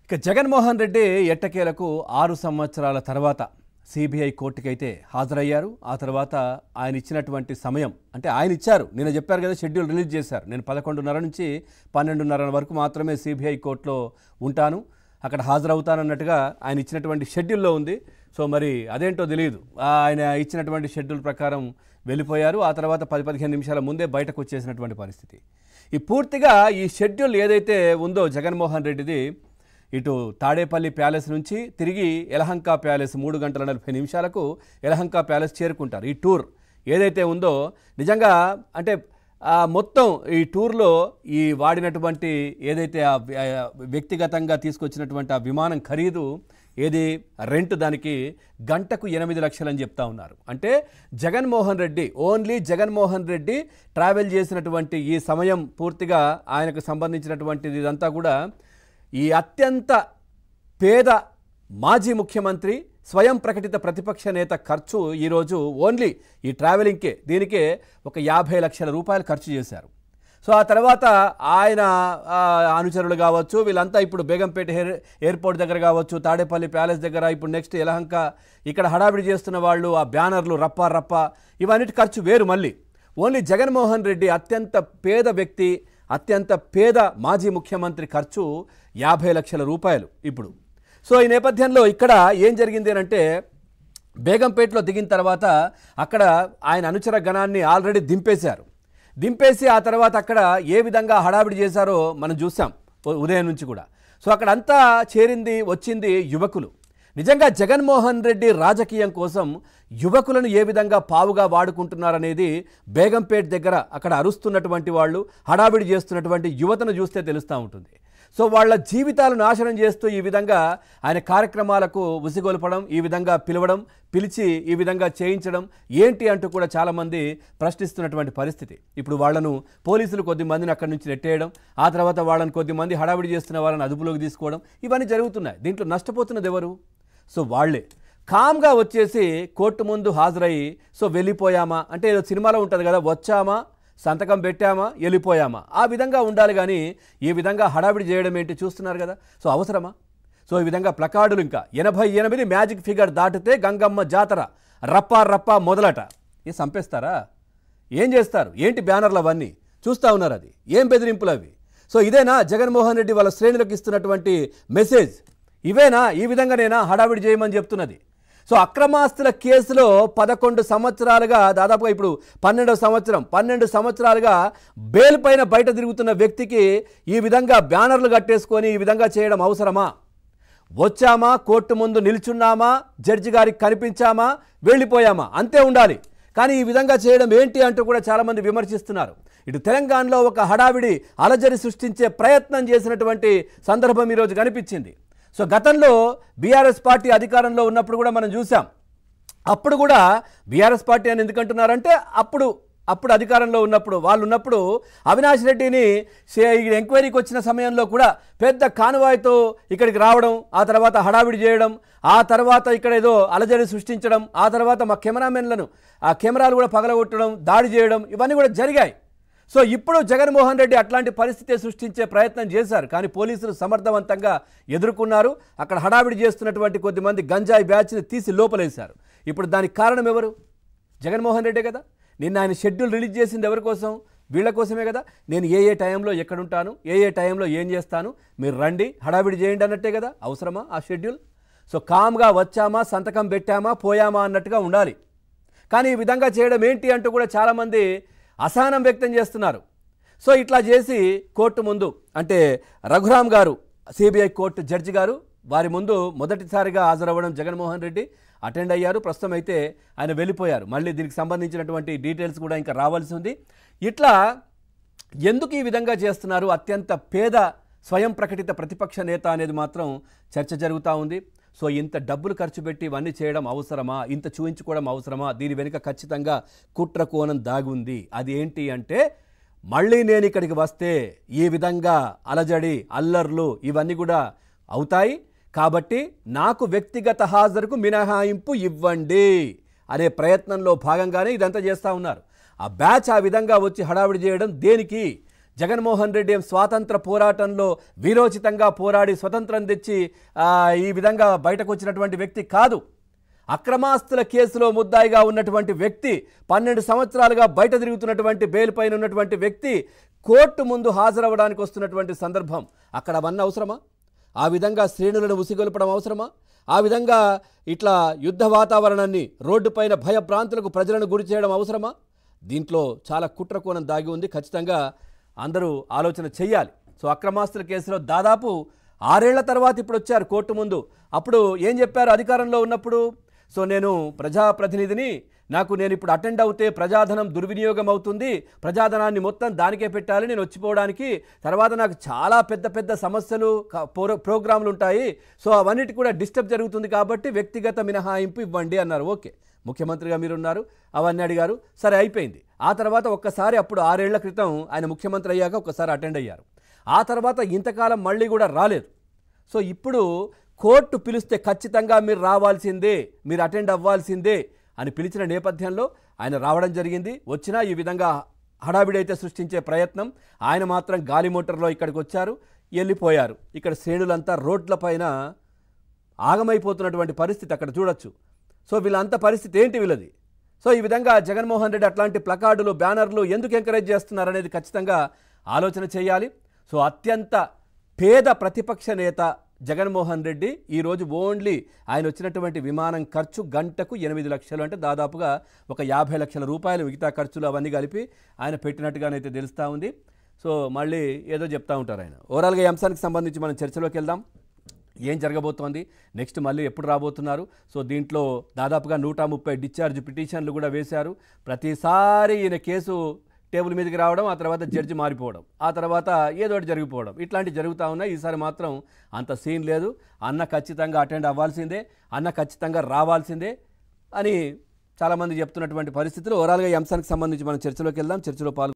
ఇక జగన్మోహన్ రెడ్డి ఎట్టకేలకు 6 సంవత్సరాల తర్వాత సిబిఐ కోర్టుకైతే హాజరయ్యారు. ఆ తర్వాత ఆయన ఇచ్చినటువంటి సమయం అంటే ఆయన ఇచ్చారు, నిన్న చెప్పారు కదా, షెడ్యూల్ రిలీజ్ చేశారు. నేను 11:30 నుంచి 12:30 వరకు మాత్రమే సిబిఐ కోర్టులో ఉంటాను, అక్కడ హాజరవుతానన్నట్టుగా ఆయన ఇచ్చినటువంటి షెడ్యూల్లో ఉంది. సో మరి అదేంటో తెలియదు, ఆయన ఇచ్చినటువంటి షెడ్యూల్ ప్రకారం వెళ్ళిపోయారు. ఆ తర్వాత 10-15 నిమిషాల ముందే బయటకు వచ్చేసినటువంటి పరిస్థితి. ఈ పూర్తిగా ఈ షెడ్యూల్ ఏదైతే ఉందో జగన్మోహన్ రెడ్డిది, ఇటు తాడేపల్లి ప్యాలెస్ నుంచి తిరిగి యలహంక ప్యాలెస్ 3 గంటల 40 నిమిషాలకు యలహంక ప్యాలెస్ చేరుకుంటారు. ఈ టూర్ ఏదైతే ఉందో నిజంగా అంటే మొత్తం ఈ టూర్లో ఈ వాడినటువంటి ఏదైతే వ్యక్తిగతంగా తీసుకొచ్చినటువంటి ఆ విమానం ఖరీదు ఏది రెంట్ దానికి గంటకు 8 లక్షలు అని చెప్తా ఉన్నారు. అంటే జగన్మోహన్ రెడ్డి, ఓన్లీ జగన్మోహన్ రెడ్డి ట్రావెల్ చేసినటువంటి ఈ సమయం పూర్తిగా ఆయనకు సంబంధించినటువంటిది ఇదంతా కూడా ఈ అత్యంత పేద మాజీ ముఖ్యమంత్రి స్వయం ప్రకటిత ప్రతిపక్ష నేత ఖర్చు ఈరోజు ఓన్లీ ఈ ట్రావెలింగ్కే దీనికే ఒక 50 లక్షల రూపాయలు ఖర్చు చేశారు. సో ఆ తర్వాత ఆయన అనుచరులు కావచ్చు, వీళ్ళంతా ఇప్పుడు బేగంపేట ఎయిర్పోర్ట్ దగ్గర కావచ్చు, తాడేపల్లి ప్యాలెస్ దగ్గర, ఇప్పుడు నెక్స్ట్ యలహంక ఇక్కడ హడావిడి చేస్తున్న వాళ్ళు, ఆ బ్యానర్లు రప్ప ఇవన్నిటి ఖర్చు వేరు. మళ్ళీ ఓన్లీ జగన్మోహన్ రెడ్డి అత్యంత పేద వ్యక్తి, అత్యంత పేద మాజీ ముఖ్యమంత్రి ఖర్చు 50 లక్షల రూపాయలు ఇప్పుడు. సో ఈ నేపథ్యంలో ఇక్కడ ఏం జరిగింది అంటే, బేగంపేటలో దిగిన తర్వాత అక్కడ ఆయన అనుచర గణాన్ని ఆల్రెడీ దింపేసి ఆ తర్వాత అక్కడ ఏ విధంగా హడావిడి చేశారో మనం చూసాం ఉదయం నుంచి కూడా. సో అక్కడంతా వచ్చింది యువకులు. నిజంగా జగన్మోహన్ రెడ్డి రాజకీయం కోసం యువకులను ఏ విధంగా పావుగా వాడుకుంటున్నారనేది బేగంపేట దగ్గర అక్కడ అరుస్తున్నటువంటి వాళ్ళు, హడావిడి చేస్తున్నటువంటి యువతను చూస్తే తెలుస్తూ ఉంటుంది. సో వాళ్ళ జీవితాలు నాశనం చేస్తూ ఈ విధంగా ఆయన కార్యక్రమాలకు ఉసిగొల్పడం, ఈ విధంగా పిలిచి ఈ విధంగా చేయించడం ఏంటి అంటూ కూడా చాలామంది ప్రశ్నిస్తున్నటువంటి పరిస్థితి. ఇప్పుడు వాళ్లను పోలీసులు కొద్దిమందిని అక్కడి నుంచి నెట్టేయడం, ఆ తర్వాత వాళ్ళని కొద్దిమంది హడావిడి చేస్తున్న వాళ్ళని అదుపులోకి తీసుకోవడం, ఇవన్నీ జరుగుతున్నాయి. దీంట్లో నష్టపోతున్నది ఎవరు? సో వాళ్లే కామ్గా వచ్చేసి కోర్టు ముందు హాజరయ్యి సో వెళ్ళిపోయామా అంటే ఏదో సినిమాలో ఉంటుంది కదా, వచ్చామా సంతకం పెట్టామా వెళ్ళిపోయామా, ఆ విధంగా ఉండాలి. కానీ ఈ విధంగా హడావిడి చేయడం ఏంటి చూస్తున్నారు కదా. సో అవసరమా? సో ఈ విధంగా ప్లకార్డులు ఇంకా 88 మ్యాజిక్ ఫిగర్ దాటితే గంగమ్మ జాతర రప్పా మొదలట. ఏ సంపేస్తారా? ఏం చేస్తారు? ఏంటి బ్యానర్లు అవన్నీ చూస్తూ ఉన్నారు, అది ఏం బెదిరింపులు అవి? సో ఇదేనా జగన్మోహన్ రెడ్డి వాళ్ళ శ్రేణులకు ఇస్తున్నటువంటి మెసేజ్? ఇవేనా? ఈ విధంగానేనా హడావిడి చేయమని చెప్తున్నది? సో అక్రమాస్తుల కేసులో 11 సంవత్సరాలుగా, దాదాపుగా ఇప్పుడు 12 సంవత్సరాలుగా బెయిల్ పైన బయట తిరుగుతున్న వ్యక్తికి ఈ విధంగా బ్యానర్లు కట్టేసుకొని ఈ విధంగా చేయడం అవసరమా? వచ్చామా, కోర్టు ముందు నిల్చున్నామా, జడ్జి గారికి కనిపించామా, వెళ్ళిపోయామా, అంతే ఉండాలి. కానీ ఈ విధంగా చేయడం ఏంటి అంటూ కూడా చాలామంది విమర్శిస్తున్నారు. ఇటు తెలంగాణలో ఒక హడావిడి అలజడి సృష్టించే ప్రయత్నం చేసినటువంటి సందర్భం ఈరోజు కనిపించింది. సో గతంలో బీఆర్ఎస్ పార్టీ అధికారంలో ఉన్నప్పుడు కూడా మనం చూసాం. అప్పుడు కూడా బీఆర్ఎస్ పార్టీ అని ఎందుకంటున్నారంటే అప్పుడు అధికారంలో ఉన్నప్పుడు వాళ్ళు ఉన్నప్పుడు అవినాష్ రెడ్డిని ఎంక్వైరీకి వచ్చిన సమయంలో కూడా పెద్ద కాన్వాయ్తో ఇక్కడికి రావడం, ఆ తర్వాత హడావిడి చేయడం, ఆ తర్వాత ఇక్కడ ఏదో అలజడి సృష్టించడం, ఆ తర్వాత మా కెమెరామెన్లను ఆ కెమెరాలు కూడా పగలగొట్టడం, దాడి చేయడం, ఇవన్నీ కూడా జరిగాయి. సో ఇప్పుడు జగన్మోహన్ రెడ్డి అట్లాంటి పరిస్థితి సృష్టించే ప్రయత్నం చేశారు. కానీ పోలీసులు సమర్థవంతంగా ఎదుర్కొన్నారు. అక్కడ హడావిడి చేస్తున్నటువంటి కొద్దిమంది గంజాయి బ్యాచ్ని తీసి లోపలేశారు. ఇప్పుడు దానికి కారణం ఎవరు? జగన్మోహన్ రెడ్డే కదా. నిన్న ఆయన షెడ్యూల్ రిలీజ్ చేసింది ఎవరి కోసం? వీళ్ళ కోసమే కదా. నేను ఏ టైంలో ఎక్కడుంటాను, ఏ టైంలో ఏం చేస్తాను, మీరు రండి హడావిడి చేయండి అన్నట్టే కదా. అవసరమా ఆ షెడ్యూల్? సో కామ్గా వచ్చామా, సంతకం పెట్టామా, పోయామా అన్నట్టుగా ఉండాలి. కానీ ఈ విధంగా చేయడం ఏంటి అంటూ కూడా చాలామంది అసహనం వ్యక్తం చేస్తున్నారు. సో ఇట్లా చేసి కోర్టు ముందు అంటే రఘురామ్ గారు, సిబిఐ కోర్టు జడ్జి గారు, వారి ముందు మొదటిసారిగా హాజరవ్వడం జగన్మోహన్ రెడ్డి అటెండ్ అయ్యారు. ప్రస్తుతం అయితే ఆయన వెళ్ళిపోయారు. మళ్ళీ దీనికి సంబంధించినటువంటి డీటెయిల్స్ కూడా ఇంకా రావాల్సి ఉంది. ఇట్లా ఎందుకు ఈ విధంగా చేస్తున్నారు? అత్యంత పేద స్వయం ప్రకటిత ప్రతిపక్ష నేత అనేది మాత్రం చర్చ జరుగుతూ ఉంది. సో ఇంత డబ్బులు ఖర్చు పెట్టి ఇవన్నీ చేయడం అవసరమా? ఇంత చూయించుకోవడం అవసరమా? దీని వెనుక ఖచ్చితంగా కుట్ర కోణం దాగుంది. అది ఏంటి అంటే, మళ్ళీ నేను ఇక్కడికి వస్తే ఈ విధంగా అలజడి, అల్లర్లు ఇవన్నీ కూడా అవుతాయి కాబట్టి నాకు వ్యక్తిగత హాజరుకు మినహాయింపు ఇవ్వండి అనే ప్రయత్నంలో భాగంగానే ఇదంతా చేస్తూ ఉన్నారు. ఆ బ్యాచ్ ఆ విధంగా వచ్చి హడావిడి చేయడం దేనికి? జగన్మోహన్ రెడ్డి స్వాతంత్ర పోరాటంలో వీరోచితంగా పోరాడి స్వతంత్రం తెచ్చి ఈ విధంగా బయటకు వచ్చినటువంటి వ్యక్తి కాదు. అక్రమాస్తుల కేసులో ముద్దాయిగా ఉన్నటువంటి వ్యక్తి, 12 సంవత్సరాలుగా బయట తిరుగుతున్నటువంటి బెయిల్ పైన ఉన్నటువంటి వ్యక్తి కోర్టు ముందు హాజరవ్వడానికి వస్తున్నటువంటి సందర్భం. అక్కడ అవన్నీ అవసరమా? ఆ విధంగా శ్రేణులను ఉసిగొల్పడం అవసరమా? ఆ విధంగా ఇట్లా యుద్ధ వాతావరణాన్ని, రోడ్డుపైన భయభ్రాంతులకు ప్రజలను గురి చేయడం అవసరమా? దీంట్లో చాలా కుట్రకోణం దాగి ఉంది. ఖచ్చితంగా అందరూ ఆలోచన చెయ్యాలి. సో అక్రమాస్తుల కేసులో దాదాపు 6 ఏళ్ల తర్వాత ఇప్పుడు వచ్చారు కోర్టు ముందు. అప్పుడు ఏం చెప్పారు అధికారంలో ఉన్నప్పుడు? సో నేను ప్రజాప్రతినిధిని, నేను ఇప్పుడు అటెండ్ అవుతే ప్రజాధనం దుర్వినియోగం అవుతుంది, ప్రజాధనాన్ని మొత్తం దానికే పెట్టాలి నేను వచ్చిపోవడానికి, తర్వాత నాకు చాలా పెద్ద పెద్ద సమస్యలు ప్రోగ్రాంలు ఉంటాయి, సో అవన్నిటి కూడా డిస్టర్బ్ జరుగుతుంది కాబట్టి వ్యక్తిగత మినహాయింపు ఇవ్వండి అన్నారు. ఓకే, ముఖ్యమంత్రిగా మీరున్నారు, అవన్నీ అడిగారు, సరే అయిపోయింది. ఆ తర్వాత ఒక్కసారి అప్పుడు 6 ఏళ్ల క్రితం ఆయన ముఖ్యమంత్రి అయ్యాక ఒక్కసారి అటెండ్ అయ్యారు. ఆ తర్వాత ఇంతకాలం మళ్ళీ కూడా రాలేదు. సో ఇప్పుడు కోర్టు పిలిస్తే ఖచ్చితంగా మీరు రావాల్సిందే, మీరు అటెండ్ అవ్వాల్సిందే అని పిలిచిన నేపథ్యంలో ఆయన రావడం జరిగింది. వచ్చినా ఈ విధంగా హడావిడైతే సృష్టించే ప్రయత్నం, ఆయన మాత్రం గాలి మోటార్లో ఇక్కడికి వచ్చారు, వెళ్ళిపోయారు. ఇక్కడ శ్రేణులంతా రోడ్లపైన ఆగమైపోతున్నటువంటి పరిస్థితి అక్కడ చూడొచ్చు. సో వీళ్ళంత పరిస్థితి ఏంటి వీళ్ళది? సో ఈ విధంగా జగన్మోహన్ రెడ్డి అట్లాంటి ప్లకార్డులు, బ్యానర్లు ఎందుకు ఎంకరేజ్ చేస్తున్నారనేది ఖచ్చితంగా ఆలోచన చేయాలి. సో అత్యంత పేద ప్రతిపక్ష నేత జగన్మోహన్ రెడ్డి ఈరోజు ఓన్లీ ఆయన వచ్చినటువంటి విమానం ఖర్చు గంటకు 8 లక్షలు, అంటే దాదాపుగా ఒక 50 లక్షల రూపాయలు, మిగతా ఖర్చులు అవన్నీ కలిపి ఆయన పెట్టినట్టుగానైతే తెలుస్తూ ఉంది. సో మళ్ళీ ఏదో చెప్తా ఉంటారు ఆయన. ఓవరాల్గా ఈ అంశానికి సంబంధించి మనం చర్చలోకి వెళ్దాం. ఏం జరగబోతోంది, నెక్స్ట్ మళ్ళీ ఎప్పుడు రాబోతున్నారు? సో దీంట్లో దాదాపుగా 130 డిశ్చార్జ్ పిటిషన్లు కూడా వేశారు. ప్రతిసారి ఈయన కేసు టేబుల్ మీదకి రావడం, ఆ తర్వాత జడ్జి మారిపోవడం, ఆ తర్వాత ఏదో ఒకటి జరిగిపోవడం, ఇట్లాంటివి జరుగుతూ ఉన్నాయి. ఈసారి మాత్రం అంత సీన్ లేదు. అన్న ఖచ్చితంగా అటెండ్ అవ్వాల్సిందే, అన్న ఖచ్చితంగా రావాల్సిందే అని చాలామంది చెప్తున్నటువంటి పరిస్థితులు. ఓవరాల్గా ఈ అంశానికి సంబంధించి మనం చర్చలోకి వెళ్దాం. చర్చలో